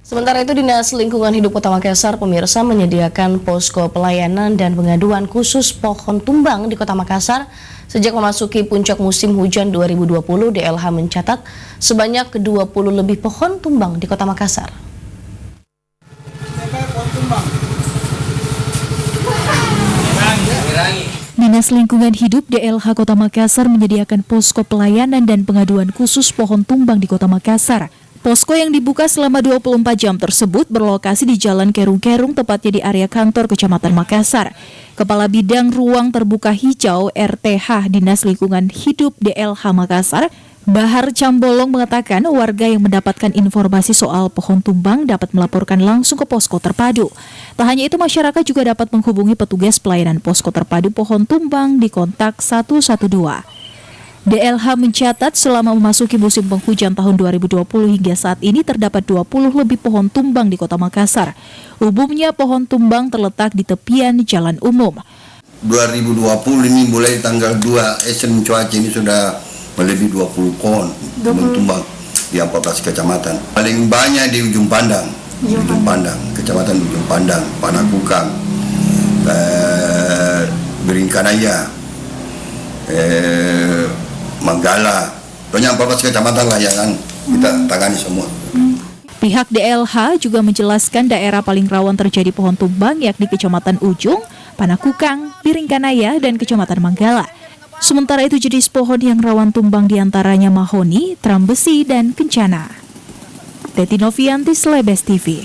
Sementara itu, Dinas Lingkungan Hidup Kota Makassar, pemirsa, menyediakan posko pelayanan dan pengaduan khusus pohon tumbang di Kota Makassar. Sejak memasuki puncak musim hujan 2020, DLH mencatat sebanyak 20 lebih pohon tumbang di Kota Makassar. Dinas Lingkungan Hidup DLH Kota Makassar menyediakan posko pelayanan dan pengaduan khusus pohon tumbang di Kota Makassar. Posko yang dibuka selama 24 jam tersebut berlokasi di Jalan Kerung-Kerung, tepatnya di area kantor Kecamatan Makassar. Kepala Bidang Ruang Terbuka Hijau RTH Dinas Lingkungan Hidup DLH Makassar, Bahar Cambolong, mengatakan warga yang mendapatkan informasi soal pohon tumbang dapat melaporkan langsung ke posko terpadu. Tak hanya itu, masyarakat juga dapat menghubungi petugas pelayanan posko terpadu pohon tumbang di kontak 112. DLH mencatat selama memasuki musim penghujan tahun 2020 hingga saat ini terdapat 20 lebih pohon tumbang di Kota Makassar. Umumnya pohon tumbang terletak di tepian jalan umum. 2020 ini mulai tanggal 2 Senin cuaca ini sudah melebihi 20 pohon tumbang di 14 kecamatan. Paling banyak di Ujung Pandang, Kecamatan Ujung Pandang, Panakukang, Beringkanaya, Manggala, banyak 14 kecamatan lah yang kita tangani semua. Pihak DLH juga menjelaskan daerah paling rawan terjadi pohon tumbang yakni Kecamatan Ujung, Panakukang, Beringkanaya, dan Kecamatan Manggala. Sementara itu jenis pohon yang rawan tumbang diantaranya mahoni, trambesi, dan kencana. Teti Novianti, Slebes TV.